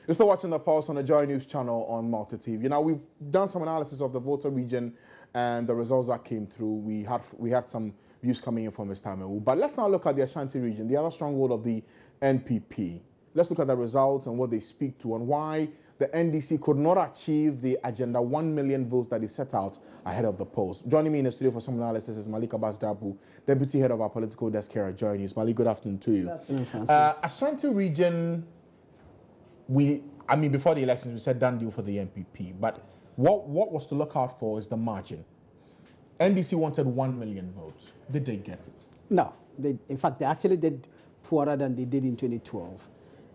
You're still watching The Pulse on the Joy News channel on Multi TV. Now, we've done some analysis of the voter region and the results that came through. We had some views coming in from Mr. Amewu. But let's now look at the Ashanti region, the other stronghold of the NPP. Let's look at the results and what they speak to and why the NDC could not achieve the agenda 1 million votes that they set out ahead of the polls. Joining me in the studio for some analysis is Malik Abbas-Dabu, Deputy Head of our Political Desk here at Joy News. Malik, good afternoon to you. Good afternoon, Francis. Ashanti region, before the elections, we said done deal for the NPP. But yes, what was to look out for is the margin. NDC wanted 1 million votes. Did they get it? No. In fact, they actually did poorer than they did in 2012.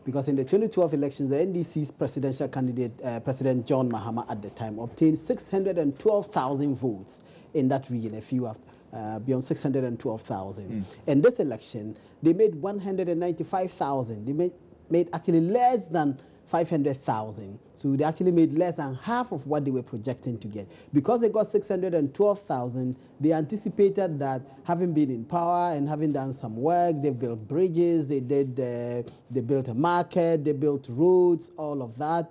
Because in the 2012 elections, the NDC's presidential candidate, President John Mahama at the time, obtained 612,000 votes in that region, a few beyond 612,000. In this election, they made 195,000. They made actually less than 500,000. So they actually made less than half of what they were projecting to get. Because they got 612,000, they anticipated that having been in power and having done some work, they built bridges, they built a market, they built roads, all of that.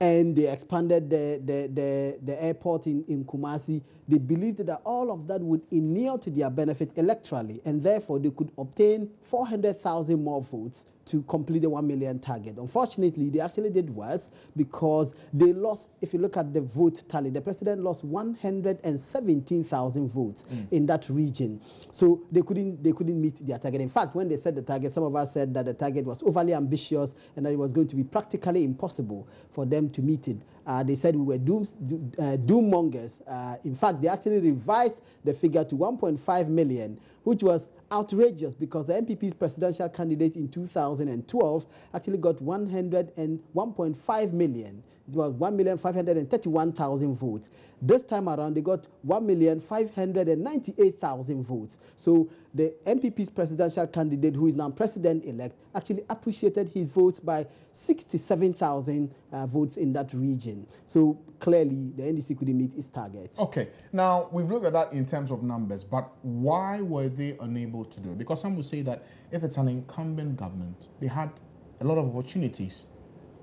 And they expanded the airport in Incumbency. They believed that all of that would inure to their benefit electorally, and therefore they could obtain 400,000 more votes to complete the 1 million target. Unfortunately, they actually did worse because they lost, if you look at the vote tally, the president lost 117,000 votes in that region. So they couldn't meet their target. In fact, when they set the target, some of us said that the target was overly ambitious and that it was going to be practically impossible for them to meet it. They said we were doommongers. In fact, they actually revised the figure to 1.5 million, which was outrageous because the NPP's presidential candidate in 2012 actually got 101.5 million. It was 1,531,000 votes. This time around, they got 1,598,000 votes. So the NPP's presidential candidate, who is now president-elect, actually appreciated his votes by 67,000 votes in that region. So clearly, the NDC couldn't meet its target. Okay. Now, we've looked at that in terms of numbers, but why were they unable to do it? Because some would say that if it's an incumbent government, they had a lot of opportunities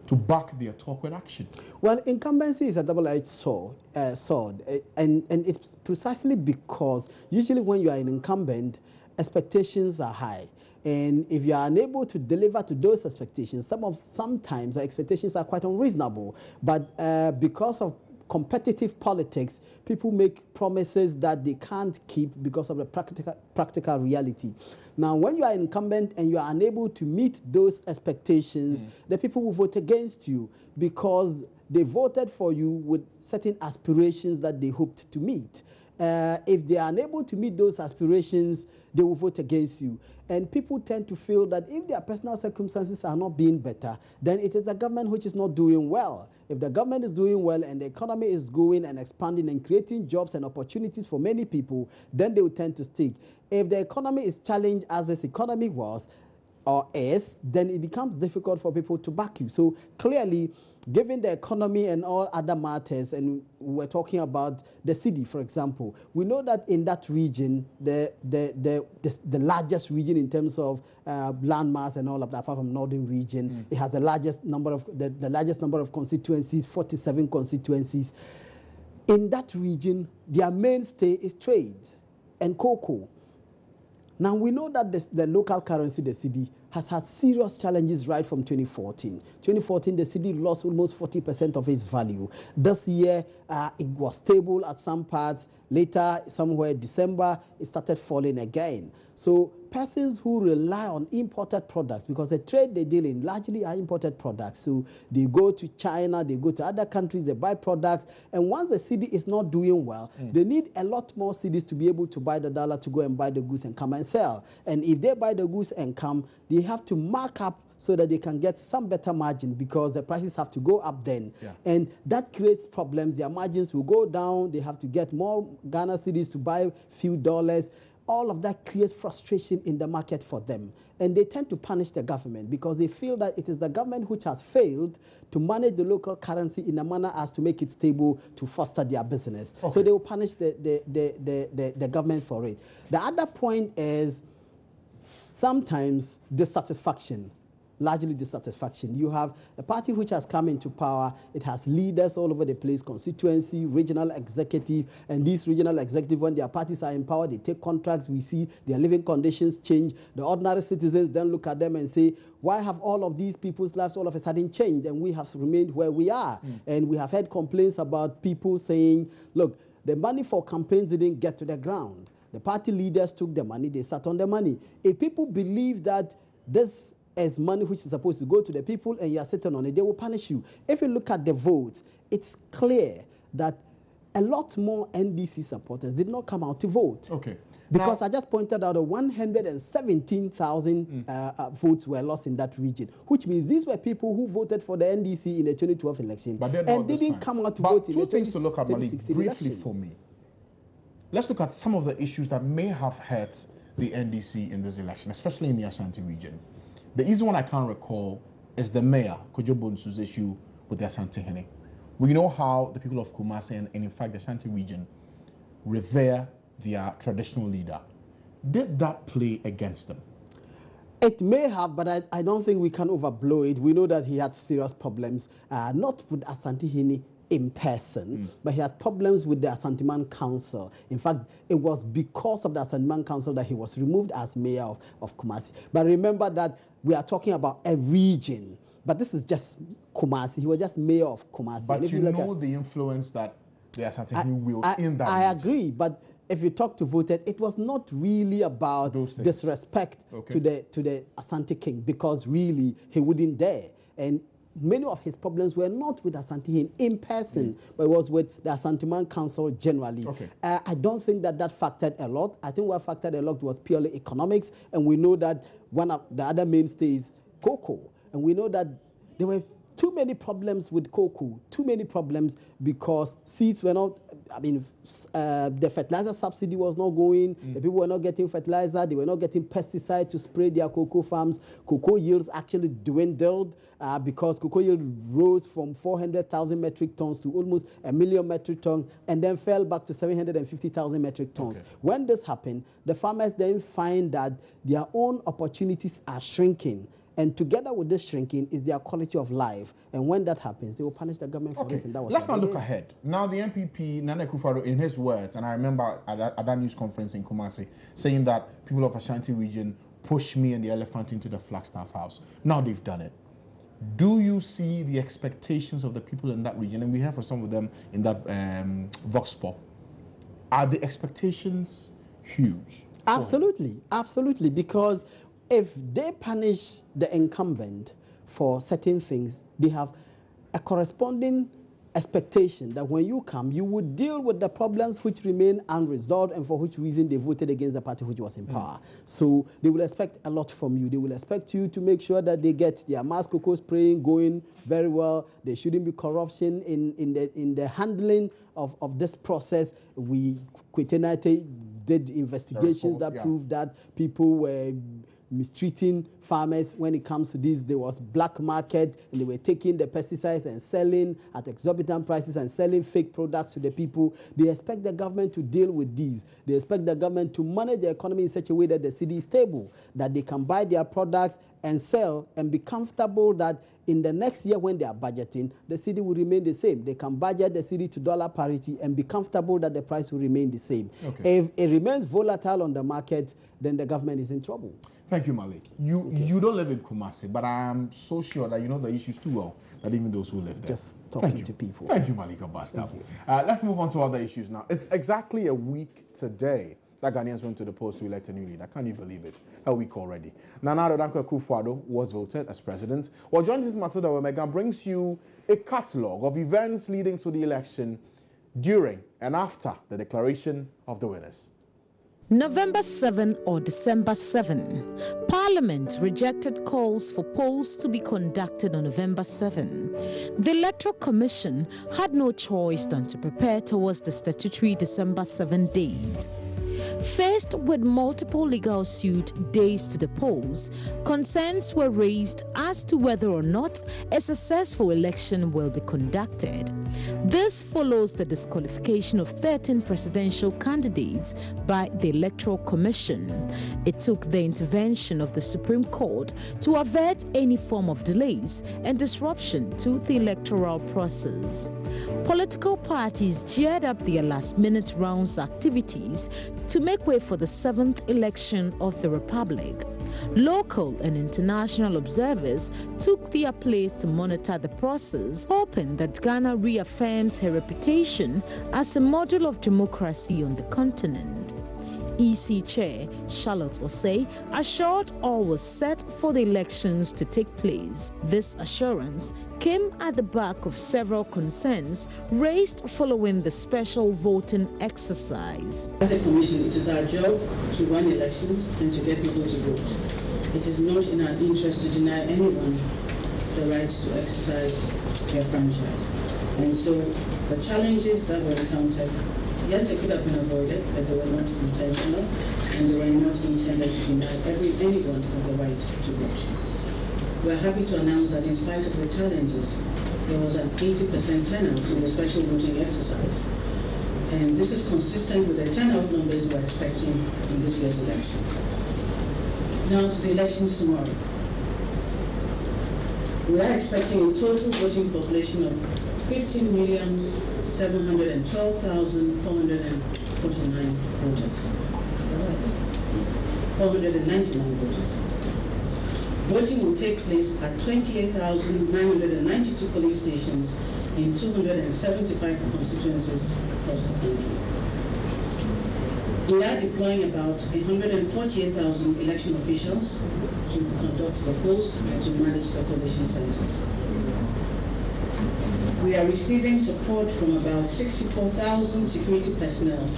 to back their talk with action. Well, incumbency is a double-edged sword, and it's precisely because usually when you are an incumbent, expectations are high. And if you are unable to deliver to those expectations, sometimes the expectations are quite unreasonable. But because of competitive politics, people make promises that they can't keep because of the practical reality. Now, when you are incumbent and you are unable to meet those expectations, the people will vote against you because they voted for you with certain aspirations that they hoped to meet. If they are unable to meet those aspirations, they will vote against you. And people tend to feel that if their personal circumstances are not being better, then it is the government which is not doing well. If the government is doing well and the economy is growing and expanding and creating jobs and opportunities for many people, then they will tend to stick. If the economy is challenged as this economy was or is, then it becomes difficult for people to back you. So clearly, given the economy and all other matters, and we're talking about the city, for example, we know that in that region, the largest region in terms of landmass and all of that, apart from northern region, it has the largest number of constituencies, 47 constituencies. In that region, their mainstay is trade and cocoa. Now, we know that the local currency, the cedi, has had serious challenges right from 2014. 2014, the cedi lost almost 40% of its value. This year, it was stable at some parts. Later, somewhere December, it started falling again. So persons who rely on imported products, because the trade they deal in largely are imported products. So they go to China, they go to other countries, they buy products. And once the cedi is not doing well, they need a lot more cedis to be able to buy the dollar to go and buy the goods and come and sell. And if they buy the goods and come, they have to mark up so that they can get some better margin because the prices have to go up then. And that creates problems. Their margins will go down. They have to get more Ghana cedis to buy few dollars. All of that creates frustration in the market for them. And they tend to punish the government because they feel that it is the government which has failed to manage the local currency in a manner as to make it stable to foster their business. So they will punish the government for it. The other point is sometimes dissatisfaction. largely dissatisfaction. You have a party which has come into power. It has leaders all over the place, constituency, regional executive, and these regional executives, when their parties are in power, they take contracts. We see their living conditions change. The ordinary citizens then look at them and say, why have all of these people's lives all of a sudden changed and we have remained where we are? And we have heard complaints about people saying, look, the money for campaigns didn't get to the ground. The party leaders took the money, they sat on the money. If people believe that this is money which is supposed to go to the people and you are sitting on it, they will punish you. If you look at the vote, it's clear that a lot more NDC supporters did not come out to vote. Okay. Because I just pointed out that 117,000 votes were lost in that region, which means these were people who voted for the NDC in the 2012 election and didn't come out to vote in the 2016 election. Two things to look at, Malik, briefly for me. Let's look at some of the issues that may have hurt the NDC in this election, especially in the Ashanti region. The easy one I can't recall is the mayor, Kojo Bonsu's issue with the Ashanti Hene. We know how the people of Kumasi and in fact the Ashanti region revere their traditional leader. Did that play against them? It may have, but I don't think we can overblow it. We know that he had serious problems, not with Ashanti Hene in person, but he had problems with the Asanteman Council. In fact, it was because of the Asanteman Council that he was removed as mayor of Kumasi. But remember that we are talking about a region, but this is just Kumasi. He was just mayor of Kumasi. But you know the influence that the Ashanti Hene wield in that I region. agree, but if you talk to voters, it was not really about disrespect to the Asante king, because really he wouldn't dare. And many of his problems were not with Asante Hene in person, but it was with the Asanteman Council generally. I don't think that factored a lot. I think what factored a lot was purely economics, and we know that one of the other mainstays, cocoa, and we know that there were too many problems with cocoa, too many problems because seeds were not, the fertilizer subsidy was not going, the people were not getting fertilizer, they were not getting pesticide to spray their cocoa farms. Cocoa yields actually dwindled because cocoa yield rose from 400,000 metric tons to almost 1 million metric tons and then fell back to 750,000 metric tons. When this happened, the farmers then find that their own opportunities are shrinking. And together with this shrinking is their quality of life. And when that happens, they will punish the government for it. And that was Let's not look ahead. Now, the MPP, Nana Akufo-Addo, in his words, and I remember at that news conference in Kumasi, saying that people of Ashanti region pushed me and the elephant into the Flagstaff house. Now they've done it. Do you see the expectations of the people in that region? And we heard from some of them in that Vox Pop. Are the expectations huge? Absolutely, absolutely. Because if they punish the incumbent for certain things, they have a corresponding expectation that when you come, you would deal with the problems which remain unresolved and for which reason they voted against the party which was in power. So they will expect a lot from you. They will expect you to make sure that they get their mass cocoa spraying going very well. There shouldn't be corruption in the handling of this process. Kwete did investigations that proved that people were mistreating farmers when it comes to this. There was black market and they were taking the pesticides and selling at exorbitant prices and selling fake products to the people. They expect the government to deal with these. They expect the government to manage the economy in such a way that the city is stable, that they can buy their products and sell and be comfortable that in the next year when they are budgeting, the city will remain the same. They can budget the city to dollar parity and be comfortable that the price will remain the same. If it remains volatile on the market, then the government is in trouble. Thank you, Malik. You don't live in Kumasi, but I am so sure that you know the issues too well, that even those who live there. Just talking to people. Thank you, Malik Abasta. Let's move on to other issues now. It's exactly a week today that Ghanaians went to the polls to elect a new leader. Can you believe it? A week already. Nana Akufo-Addo was voted as president. Well, John Matilda Wemega brings you a catalogue of events leading to the election during and after the declaration of the winners. November 7 or December 7. Parliament rejected calls for polls to be conducted on November 7. The Electoral Commission had no choice than to prepare towards the statutory December 7 date. Faced with multiple legal suit days to the polls, concerns were raised as to whether or not a successful election will be conducted. This follows the disqualification of 13 presidential candidates by the Electoral Commission. It took the intervention of the Supreme Court to avert any form of delays and disruption to the electoral process. Political parties geared up their last-minute rounds activities to make way for the 7th election of the Republic. Local and international observers took their place to monitor the process, hoping that Ghana reaffirms her reputation as a model of democracy on the continent. EC Chair Charlotte Osei assured all was set for the elections to take place. This assurance came at the back of several concerns raised following the special voting exercise. As a commission, it is our job to run elections and to get people to vote. It is not in our interest to deny anyone the right to exercise their franchise. And so the challenges that were encountered, yes, they could have been avoided, but they were not intentional, and they were not intended to deny anyone of the right to vote. We are happy to announce that in spite of the challenges, there was an 80% turnout in the special voting exercise. And this is consistent with the turnout numbers we are expecting in this year's elections. Now to the elections tomorrow. We are expecting a total voting population of 15,712,449 voters. 499 voters. Voting will take place at 28,992 polling stations in 275 constituencies across the country. We are deploying about 148,000 election officials to conduct the polls and to manage the collation centers. We are receiving support from about 64,000 security personnel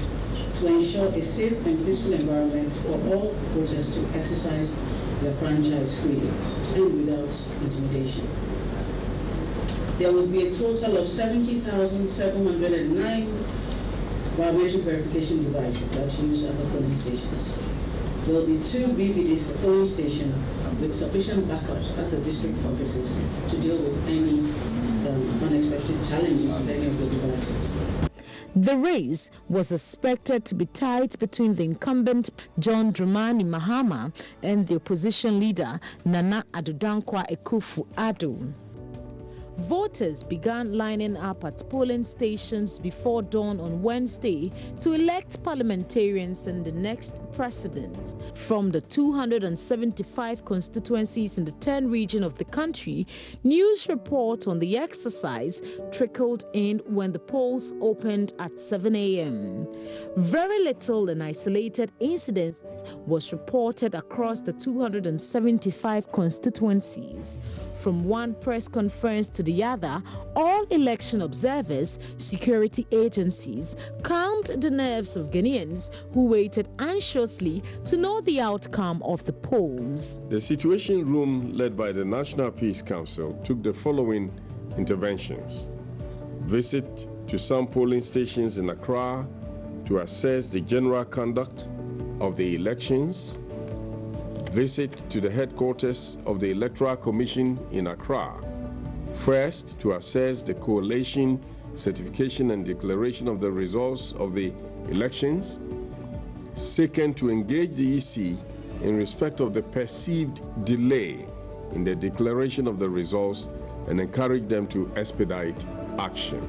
to ensure a safe and peaceful environment for all voters to exercise their franchise freely and without intimidation. There will be a total of 70,709 biometric verification devices that use at the polling stations. There will be 2 BVDs per polling station with sufficient backups at the district offices to deal with any unexpected challenges with any of the devices. The race was expected to be tight between the incumbent John Dramani Mahama and the opposition leader Nana Addo Dankwa Akufo-Addo. Voters began lining up at polling stations before dawn on Wednesday to elect parliamentarians and the next president. From the 275 constituencies in the 10 regions of the country, news reports on the exercise trickled in when the polls opened at 7 a.m. Very little and isolated incidents was reported across the 275 constituencies. From one press conference to the other, all election observers, security agencies, calmed the nerves of Ghanaians who waited anxiously to know the outcome of the polls. The Situation Room, led by the National Peace Council, took the following interventions: visit to some polling stations in Accra to assess the general conduct of the elections, visit to the headquarters of the Electoral Commission in Accra, first to assess the coalition certification and declaration of the results of the elections, second to engage the EC in respect of the perceived delay in the declaration of the results and encourage them to expedite action.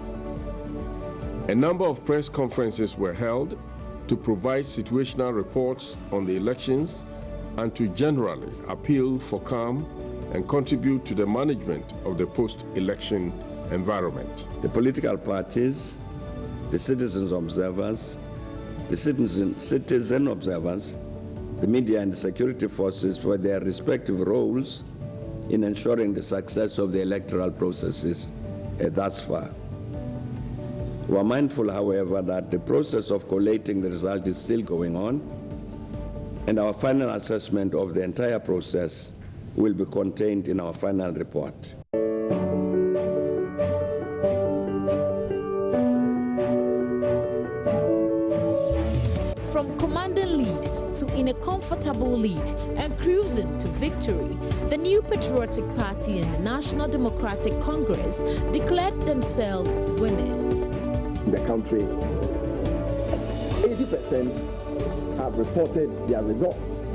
A number of press conferences were held to provide situational reports on the elections and to generally appeal for calm and contribute to the management of the post-election environment. The political parties, the citizens observers, the citizen observers, the media and the security forces for their respective roles in ensuring the success of the electoral processes thus far. We are mindful, however, that the process of collating the result is still going on, and our final assessment of the entire process will be contained in our final report. From commanding lead to in a comfortable lead and cruising to victory, the New Patriotic Party and the National Democratic Congress declared themselves winners. In the country, 80% have reported their results,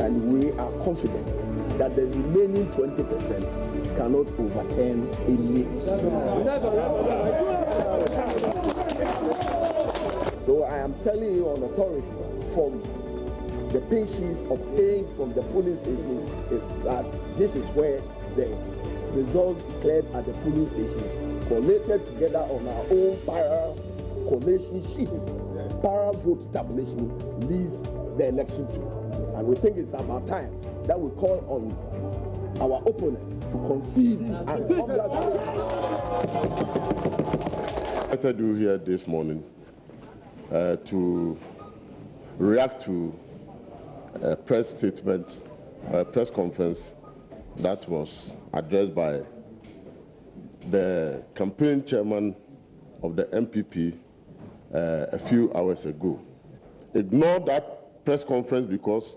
and we are confident that the remaining 20% cannot overturn a lead. So I am telling you on authority, from the pink sheets obtained from the polling stations, is that this is where the results declared at the polling stations, collated together on our own para collation sheets, para vote tabulation, leads the election to. And we think it's about time that we call on our opponents to concede and come back. What I do here this morning to react to a press statement, a press conference that was addressed by the campaign chairman of the MPP a few hours ago. Ignore that press conference because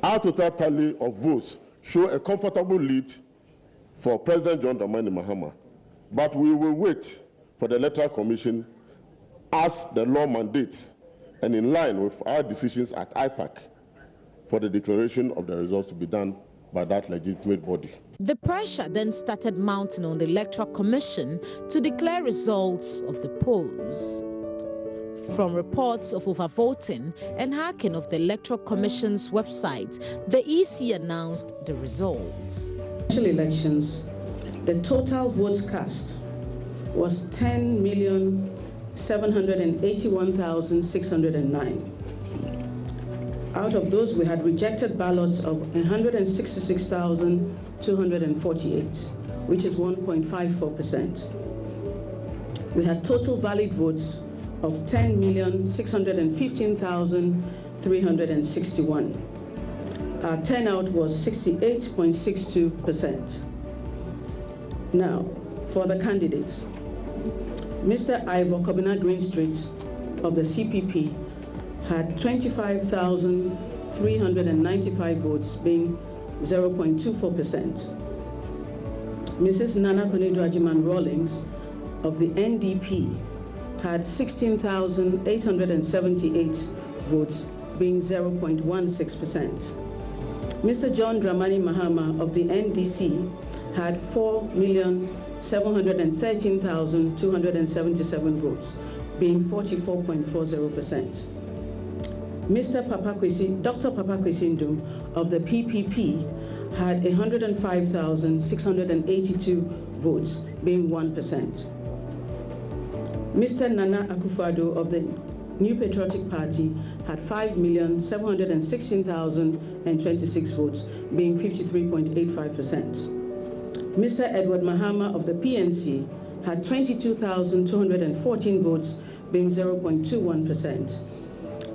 our total tally of votes show a comfortable lead for President John Dramani Mahama. But we will wait for the Electoral Commission as the law mandates and in line with our decisions at IPAC for the declaration of the results to be done by that legitimate body. The pressure then started mounting on the Electoral Commission to declare results of the polls. From reports of overvoting and hacking of the Electoral Commission's website, the EC announced the results. Elections, the total votes cast was 10,781,609. Out of those, we had rejected ballots of 166,248, which is 1.54%. We had total valid votes of 10,615,361. Our turnout was 68.62%. Now, for the candidates, Mr. Ivor Kobina Greenstreet of the CPP had 25,395 votes, being 0.24%. Mrs. Nana Konedu Ajiman Rawlings of the NDP had 16,878 votes, being 0.16%. Mr. John Dramani Mahama of the NDC had 4,713,277 votes, being 44.40%. Dr. Papa Kwesi of the PPP had 105,682 votes, being 1%. Mr. Nana Akufo-Addo of the New Patriotic Party had 5,716,026 votes, being 53.85%. Mr. Edward Mahama of the PNC had 22,214 votes, being 0.21%.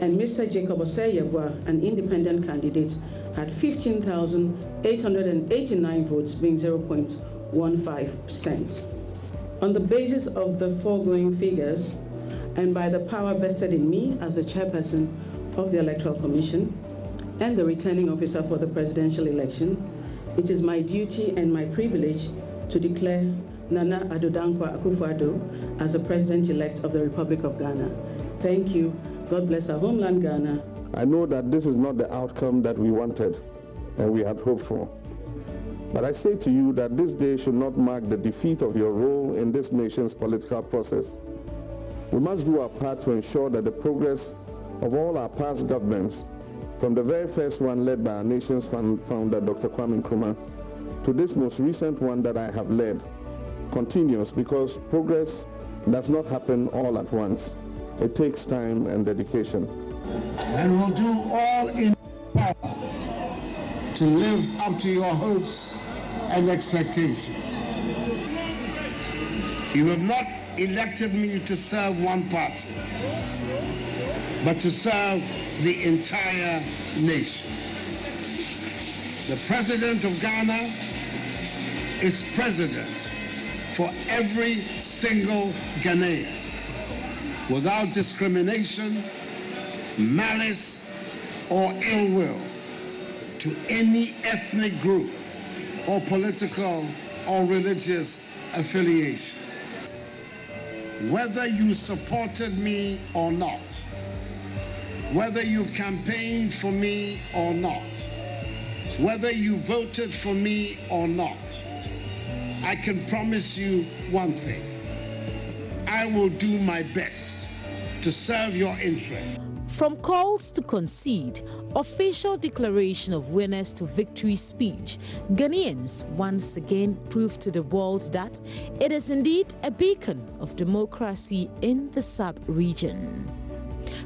And Mr. Jacob Osei-Yeboah, an independent candidate, had 15,889 votes, being 0.15%. On the basis of the foregoing figures, and by the power vested in me as the chairperson of the Electoral Commission and the returning officer for the presidential election, it is my duty and my privilege to declare Nana Addo Dankwa Akufo-Addo as the president-elect of the Republic of Ghana. Thank you. God bless our homeland, Ghana. I know that this is not the outcome that we wanted and we had hoped for. But I say to you that this day should not mark the defeat of your role in this nation's political process. We must do our part to ensure that the progress of all our past governments, from the very first one led by our nation's founder, Dr. Kwame Nkrumah, to this most recent one that I have led, continues, because progress does not happen all at once. It takes time and dedication. And we'll do all in power to live up to your hopes and expectations. You have not elected me to serve one party, but to serve the entire nation. The President of Ghana is president for every single Ghanaian, without discrimination, malice, or ill will to any ethnic group or political or religious affiliation. Whether you supported me or not, whether you campaigned for me or not, whether you voted for me or not, I can promise you one thing. I will do my best to serve your interests. From calls to concede, official declaration of winners to victory speech, Ghanaians once again proved to the world that it is indeed a beacon of democracy in the sub-region.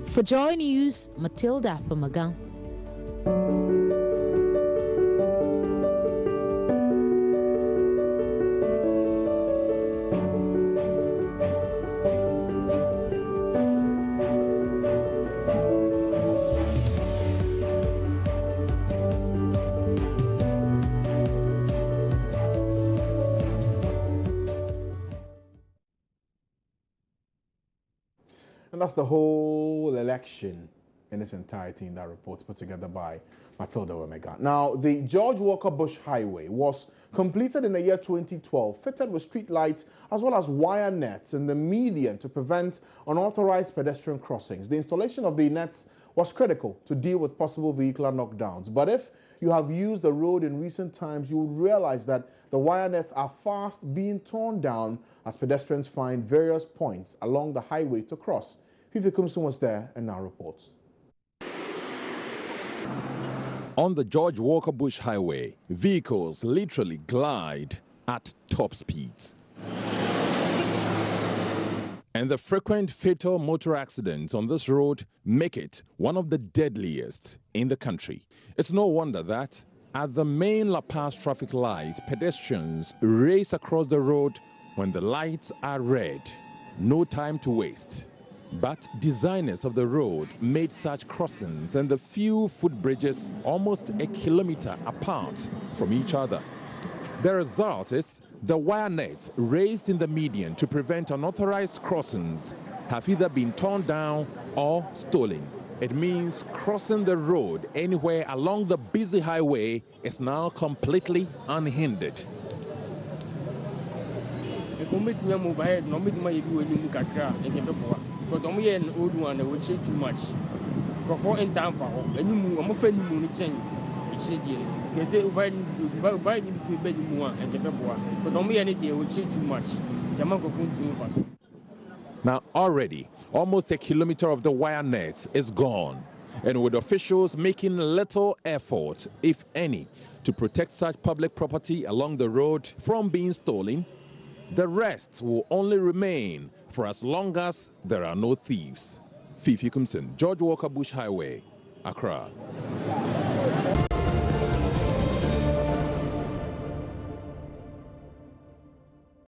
For Joy News, Matilda Pamagan. And that's the whole election in its entirety in that report put together by Matilda Omega. Now, the George Walker Bush Highway was completed in the year 2012, fitted with street lights as well as wire nets in the median to prevent unauthorized pedestrian crossings. The installation of the nets was critical to deal with possible vehicular knockdowns. But if you have used the road in recent times, you will realize that the wire nets are fast being torn down as pedestrians find various points along the highway to cross. Fifi Kumsun was there and now reports. On the George Walker Bush Highway, vehicles literally glide at top speeds. And the frequent fatal motor accidents on this road make it one of the deadliest in the country. It's no wonder that at the main La Paz traffic light, pedestrians race across the road when the lights are red. No time to waste. But designers of the road made such crossings and the few footbridges almost a kilometer apart from each other. The result is the wire nets raised in the median to prevent unauthorized crossings have either been torn down or stolen. It means crossing the road anywhere along the busy highway is now completely unhindered. But I'm here an old one that would say too much. Before in time for I'm offending you in change. It's said, because they buy to bed more and get up one. But don't be anything, would say too much. Jamaica to me. Now, already, almost a kilometer of the wire nets is gone, and with officials making little effort, if any, to protect such public property along the road from being stolen, the rest will only remain for as long as there are no thieves. Fifi Kumsin, George Walker Bush Highway, Accra.